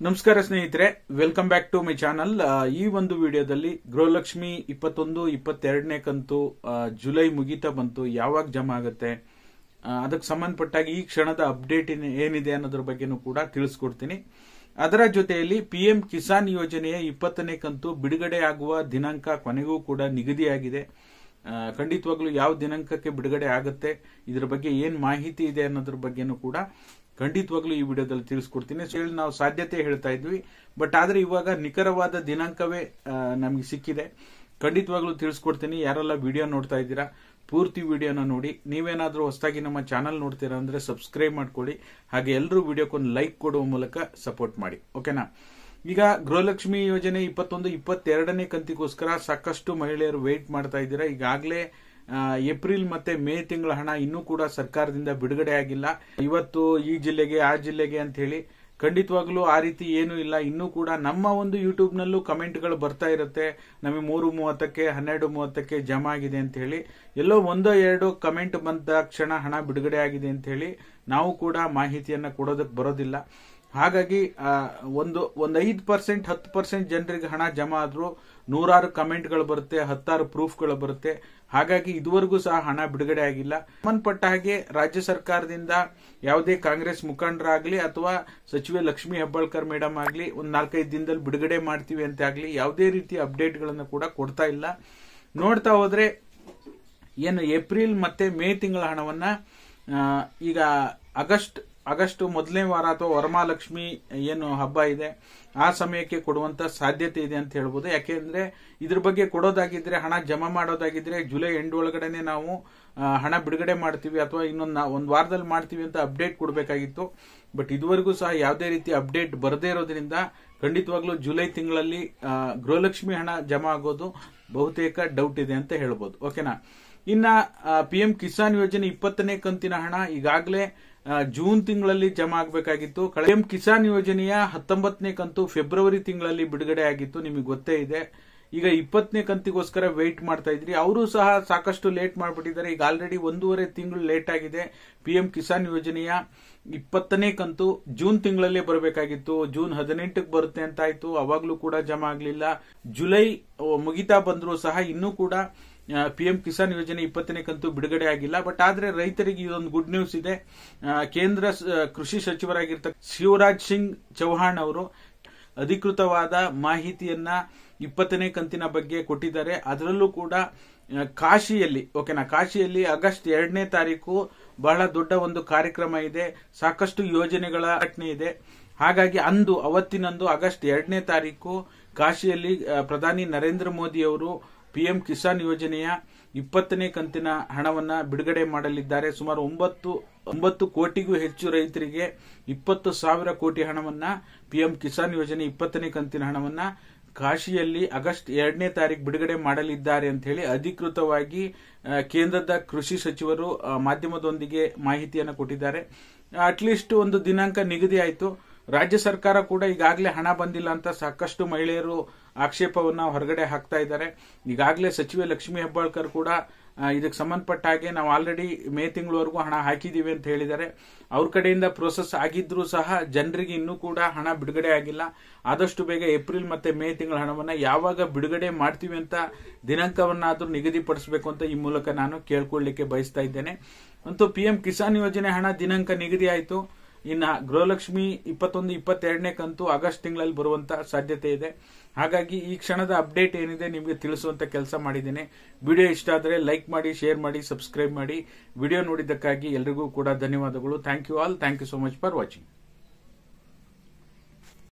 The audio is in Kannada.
ನಮಸ್ಕಾರ ಸ್ನೇಹಿತರೆ, welcome back to my channel. ಈ ಒಂದು ವಿಡಿಯೋದಲ್ಲಿ ಗೃಹಲಕ್ಷ್ಮಿ 21-22ನೇ ಕಂತು ಜುಲೈ ಮುಗಿತಾ ಬಂತು, ಯಾವಾಗ ಜಮಾ ಆಗುತ್ತೆ, ಅದಕ್ಕೆ ಸಂಬಂಧಪಟ್ಟಾಗಿ ಈ ಕ್ಷಣದ ಅಪ್ಡೇಟ್ ಏನಿದೆ ಅನ್ನೋದ್ರ ಬಗ್ಗೆನೂ ಕೂಡ ತಿಳಿಸ್ಕೊಡ್ತೀನಿ. ಅದರ ಜೊತೆಯಲ್ಲಿ ಪಿಎಂ ಕಿಸಾನ್ ಯೋಜನೆಯ 20ನೇ ಕಂತು ಬಿಡುಗಡೆ ಆಗುವ ದಿನಾಂಕ ಕೊನೆಗೂ ಕೂಡ ನಿಗದಿಯಾಗಿದೆ. ಖಂಡಿತವಾಗ್ಲೂ ಯಾವ ದಿನಾಂಕಕ್ಕೆ ಬಿಡುಗಡೆ ಆಗುತ್ತೆ, ಇದರ ಬಗ್ಗೆ ಏನ್ ಮಾಹಿತಿ ಇದೆ ಅನ್ನೋದ್ರ ಬಗ್ಗೆನೂ ಕೂಡ ಖಂಡಿತವಾಗ್ಲೂ ಈ ವಿಡಿಯೋದಲ್ಲಿ ತಿಳಿಸ್ಕೊಡ್ತೀನಿ. ಹೇಳಿ ನಾವು ಸಾಧ್ಯತೆ ಹೇಳ್ತಾ ಇದ್ವಿ, ಬಟ್ ಆದ್ರೆ ಇವಾಗ ನಿಖರವಾದ ದಿನಾಂಕವೇ ನಮ್ಗೆ ಸಿಕ್ಕಿದೆ. ಖಂಡಿತವಾಗ್ಲೂ ತಿಳಿಸ್ಕೊಡ್ತೀನಿ. ಯಾರೆಲ್ಲ ವಿಡಿಯೋ ನೋಡ್ತಾ ಇದ್ದೀರಾ ಪೂರ್ತಿ ವಿಡಿಯೋನ ನೋಡಿ. ನೀವೇನಾದ್ರೂ ಹೊಸದಾಗಿ ನಮ್ಮ ಚಾನಲ್ ನೋಡ್ತೀರಾ ಅಂದ್ರೆ ಸಬ್ಸ್ಕ್ರೈಬ್ ಮಾಡ್ಕೊಳ್ಳಿ. ಹಾಗೆ ಎಲ್ಲರೂ ವಿಡಿಯೋಕ್ಕೊಂದು ಲೈಕ್ ಕೊಡುವ ಮೂಲಕ ಸಪೋರ್ಟ್ ಮಾಡಿ, ಓಕೆನಾ. ಈಗ ಗೃಹಲಕ್ಷ್ಮಿ ಯೋಜನೆ 21-22ನೇ ಕಂತಿಗೋಸ್ಕರ ಸಾಕಷ್ಟು ಮಹಿಳೆಯರು ವೇಟ್ ಮಾಡ್ತಾ ಇದ್ದೀರಾ. ಈಗಾಗಲೇ ಏಪ್ರಿಲ್ ಮತ್ತೆ ಮೇ ತಿಂಗಳ ಹಣ ಇನ್ನೂ ಕೂಡ ಸರ್ಕಾರದಿಂದ ಬಿಡುಗಡೆ ಆಗಿಲ್ಲ. ಇವತ್ತು ಈ ಜಿಲ್ಲೆಗೆ ಆ ಜಿಲ್ಲೆಗೆ ಅಂತ ಹೇಳಿ ಖಂಡಿತವಾಗ್ಲೂ ಆ ರೀತಿ ಏನೂ ಇಲ್ಲ. ಇನ್ನೂ ಕೂಡ ನಮ್ಮ ಒಂದು ಯೂಟ್ಯೂಬ್ ನಲ್ಲೂ ಕಮೆಂಟ್ಗಳು ಬರ್ತಾ ಇರುತ್ತೆ, ನಮಗೆ 3:30ಕ್ಕೆ 12:30ಕ್ಕೆ ಜಮಾ ಆಗಿದೆ ಅಂತ ಹೇಳಿ. ಎಲ್ಲೋ 1-2 ಕಮೆಂಟ್ ಬಂದ ಕ್ಷಣ ಹಣ ಬಿಡುಗಡೆ ಆಗಿದೆ ಅಂತ ಹೇಳಿ ನಾವು ಕೂಡ ಮಾಹಿತಿಯನ್ನ ಕೊಡೋದಕ್ಕೆ ಬರೋದಿಲ್ಲ. ಹಾಗಾಗಿ ಒಂದು 5% 10% ಜನರಿಗೆ ಹಣ ಜಮಾ ಆದ್ರೂ 100 ಕಮೆಂಟ್ಗಳು ಬರುತ್ತೆ, 10 ಪ್ರೂಫ್ಗಳು ಬರುತ್ತೆ. ಹಾಗಾಗಿ ಇದುವರೆಗೂ ಸಹ ಹಣ ಬಿಡುಗಡೆ ಆಗಿಲ್ಲ. ಸಂಬಂಧಪಟ್ಟ ಹಾಗೆ ರಾಜ್ಯ ಸರ್ಕಾರದಿಂದ ಯಾವುದೇ ಕಾಂಗ್ರೆಸ್ ಮುಖಂಡರಾಗ್ಲಿ ಅಥವಾ ಸಚಿವೆ ಲಕ್ಷ್ಮೀ ಹೆಬ್ಬಾಳ್ಕರ್ ಮೇಡಮ್ ಆಗ್ಲಿ ಒಂದು 4-5 ದಿನದಲ್ಲಿ ಬಿಡುಗಡೆ ಮಾಡ್ತೀವಿ ಅಂತ ಆಗ್ಲಿ ಯಾವುದೇ ರೀತಿಯ ಅಪ್ಡೇಟ್ಗಳನ್ನು ಕೂಡ ಕೊಡ್ತಾ ಇಲ್ಲ. ನೋಡ್ತಾ ಹೋದ್ರೆ ಏನು ಏಪ್ರಿಲ್ ಮತ್ತೆ ಮೇ ತಿಂಗಳ ಹಣವನ್ನ ಈಗ ಆಗಸ್ಟ್ ಮೊದಲನೇ ವಾರ ಅಥವಾ ವರಮಹಾಲಕ್ಷ್ಮಿ ಏನು ಹಬ್ಬ ಇದೆ ಆ ಸಮಯಕ್ಕೆ ಕೊಡುವಂತ ಸಾಧ್ಯತೆ ಇದೆ ಅಂತ ಹೇಳ್ಬೋದು. ಯಾಕೆಂದ್ರೆ ಇದ್ರ ಬಗ್ಗೆ ಕೊಡೋದಾಗಿದ್ರೆ, ಹಣ ಜಮಾ ಮಾಡೋದಾಗಿದ್ರೆ ಜುಲೈ ಎಂಡ್ ಒಳಗಡೆನೆ ನಾವು ಹಣ ಬಿಡುಗಡೆ ಮಾಡ್ತೀವಿ ಅಥವಾ ಒಂದು ವಾರದಲ್ಲಿ ಮಾಡ್ತೀವಿ ಅಂತ ಅಪ್ಡೇಟ್ ಕೊಡಬೇಕಾಗಿತ್ತು. ಬಟ್ ಇದುವರೆಗೂ ಸಹ ಯಾವುದೇ ರೀತಿ ಅಪ್ಡೇಟ್ ಬರದೇ ಇರೋದ್ರಿಂದ ಖಂಡಿತವಾಗ್ಲೂ ಜುಲೈ ತಿಂಗಳಲ್ಲಿ ಗೃಹಲಕ್ಷ್ಮಿ ಹಣ ಜಮಾ ಆಗೋದು ಬಹುತೇಕ ಡೌಟ್ ಇದೆ ಅಂತ ಹೇಳ್ಬೋದು, ಓಕೆನಾ. ಇನ್ನ ಪಿಎಂ ಕಿಸಾನ್ ಯೋಜನೆ 20ನೇ ಕಂತಿನ ಹಣ ಈಗಾಗಲೇ ಜೂನ್ ತಿಂಗಳಲ್ಲಿ ಜಮಾ ಆಗಬೇಕಾಗಿತ್ತು. ಪಿಎಂ ಕಿಸಾನ್ ಯೋಜನೆಯ 19ನೇ ಕಂತು ಫೆಬ್ರವರಿ ತಿಂಗಳಲ್ಲಿ ಬಿಡುಗಡೆ ಆಗಿತ್ತು, ನಿಮಗೆ ಗೊತ್ತೇ ಇದೆ. ಈಗ 20ನೇ ಕಂತಿಗೋಸ್ಕರ ವೇಟ್ ಮಾಡ್ತಾ ಇದ್ರಿ, ಅವರು ಸಹ ಸಾಕಷ್ಟು ಲೇಟ್ ಮಾಡಿಬಿಟ್ಟಿದ್ದಾರೆ. ಈಗ ಆಲ್ರೆಡಿ 1.5 ತಿಂಗಳು ಲೇಟ್ ಆಗಿದೆ. ಪಿಎಂ ಕಿಸಾನ್ ಯೋಜನೆಯ 20ನೇ ಕಂತು ಜೂನ್ ತಿಂಗಳಲ್ಲೇ ಬರಬೇಕಾಗಿತ್ತು. ಜೂನ್ 18ಕ್ಕೆ ಬರುತ್ತೆ ಅಂತ ಆಯ್ತು, ಅವಾಗ್ಲೂ ಕೂಡ ಜಮಾ ಆಗ್ಲಿಲ್ಲ. ಜುಲೈ ಮುಗಿತಾ ಬಂದ್ರು ಸಹ ಇನ್ನೂ ಕೂಡ ಪಿಎಂ ಕಿಸಾನ್ ಯೋಜನೆ 20ನೇ ಕಂತು ಬಿಡುಗಡೆ ಆಗಿಲ್ಲ. ಬಟ್ ಆದ್ರೆ ರೈತರಿಗೆ ಇದೊಂದು ಗುಡ್ ನ್ಯೂಸ್ ಇದೆ. ಕೇಂದ್ರ ಕೃಷಿ ಸಚಿವರಾಗಿರ್ತಕ್ಕ ಶಿವರಾಜ್ ಸಿಂಗ್ ಚೌಹಾಣ್ ಅವರು ಅಧಿಕೃತವಾದ ಮಾಹಿತಿಯನ್ನ 20ನೇ ಕಂತಿನ ಬಗ್ಗೆ ಕೊಟ್ಟಿದ್ದಾರೆ. ಅದರಲ್ಲೂ ಕೂಡ ಕಾಶಿಯಲ್ಲಿ, ಓಕೆನಾ, ಕಾಶಿಯಲ್ಲಿ ಆಗಸ್ಟ್ 2ನೇ ತಾರೀಕು ಬಹಳ ದೊಡ್ಡ ಒಂದು ಕಾರ್ಯಕ್ರಮ ಇದೆ, ಸಾಕಷ್ಟು ಯೋಜನೆಗಳ ಘಟನೆ ಇದೆ. ಹಾಗಾಗಿ ಅವತ್ತಿನಂದು ಆಗಸ್ಟ್ 2ನೇ ತಾರೀಕು ಕಾಶಿಯಲ್ಲಿ ಪ್ರಧಾನಿ ನರೇಂದ್ರ ಮೋದಿ ಅವರು ಪಿಎಂ ಕಿಸಾನ್ ಯೋಜನೆಯ 20ನೇ ಕಂತಿನ ಹಣವನ್ನ ಬಿಡುಗಡೆ ಮಾಡಲಿದ್ದಾರೆ. ಸುಮಾರು 9 ಕೋಟಿಗೂ ಹೆಚ್ಚು ರೈತರಿಗೆ 20,000 ಕೋಟಿ ಹಣವನ್ನ ಪಿಎಂ ಕಿಸಾನ್ ಯೋಜನೆ 20ನೇ ಕಂತಿನ ಹಣವನ್ನ ಕಾಶಿಯಲ್ಲಿ ಆಗಸ್ಟ್ 2ನೇ ತಾರೀಕು ಬಿಡುಗಡೆ ಮಾಡಲಿದ್ದಾರೆ ಅಂತ ಹೇಳಿ ಅಧಿಕೃತವಾಗಿ ಕೇಂದ್ರದ ಕೃಷಿ ಸಚಿವರು ಮಾಧ್ಯಮದೊಂದಿಗೆ ಮಾಹಿತಿಯನ್ನು ಕೊಟ್ಟಿದ್ದಾರೆ. ಅಟ್ಲೀಸ್ಟ್ ಒಂದು ದಿನಾಂಕ ನಿಗದಿ ಆಯಿತು. ರಾಜ್ಯ ಸರ್ಕಾರ ಕೂಡ ಈಗಾಗಲೇ ಹಣ ಬಂದಿಲ್ಲ ಅಂತ ಸಾಕಷ್ಟು ಮಹಿಳೆಯರು ಆಕ್ಷೇಪವನ್ನ ಹೊರಗಡೆ ಹಾಕ್ತಾ ಇದ್ದಾರೆ. ಈಗಾಗಲೇ ಸಚಿವೆ ಲಕ್ಷ್ಮೀ ಹೆಬ್ಬಾಳ್ಕರ್ ಕೂಡ ಇದಕ್ಕೆ ಸಂಬಂಧಪಟ್ಟ ಹಾಗೆ ನಾವು ಆಲ್ರೆಡಿ ಮೇ ತಿಂಗಳವರೆಗೂ ಹಣ ಹಾಕಿದೀವಿ ಅಂತ ಹೇಳಿದ್ದಾರೆ. ಅವ್ರ ಕಡೆಯಿಂದ ಪ್ರೋಸೆಸ್ ಆಗಿದ್ರೂ ಸಹ ಜನರಿಗೆ ಇನ್ನೂ ಕೂಡ ಹಣ ಬಿಡುಗಡೆ ಆಗಿಲ್ಲ. ಆದಷ್ಟು ಬೇಗ ಏಪ್ರಿಲ್ ಮತ್ತೆ ಮೇ ತಿಂಗಳ ಹಣವನ್ನ ಯಾವಾಗ ಬಿಡುಗಡೆ ಮಾಡ್ತೀವಿ ಅಂತ ದಿನಾಂಕವನ್ನಾದ್ರೂ ನಿಗದಿಪಡಿಸಬೇಕು ಅಂತ ಈ ಮೂಲಕ ನಾನು ಕೇಳ್ಕೊಳ್ಳಿಕ್ಕೆ ಬಯಸ್ತಾ ಇದ್ದೇನೆ. ಅಂತೂ ಪಿಎಂ ಕಿಸಾನ್ ಯೋಜನೆ ಹಣ ದಿನಾಂಕ ನಿಗದಿ ಆಯಿತು. ಇನ್ನು ಗೃಹಲಕ್ಷ್ಮಿ 21-22ನೇ ಕಂತು ಆಗಸ್ಟ್ ತಿಂಗಳಲ್ಲಿ ಬರುವಂತ ಸಾಧ್ಯತೆ ಇದೆ. ಹಾಗಾಗಿ ಈ ಕ್ಷಣದ ಅಪ್ಡೇಟ್ ಏನಿದೆ ನಿಮಗೆ ತಿಳಿಸುವಂತ ಕೆಲಸ ಮಾಡಿದ್ದೇನೆ. ವಿಡಿಯೋ ಇಷ್ಟ ಆದರೆ ಲೈಕ್ ಮಾಡಿ, ಶೇರ್ ಮಾಡಿ, ಸಬ್ಸ್ಕ್ರೈಬ್ ಮಾಡಿ. ವಿಡಿಯೋ ನೋಡಿದ್ದಕ್ಕಾಗಿ ಎಲ್ರಿಗೂ ಕೂಡ ಧನ್ಯವಾದಗಳು. Thank you all. Thank you so much for watching.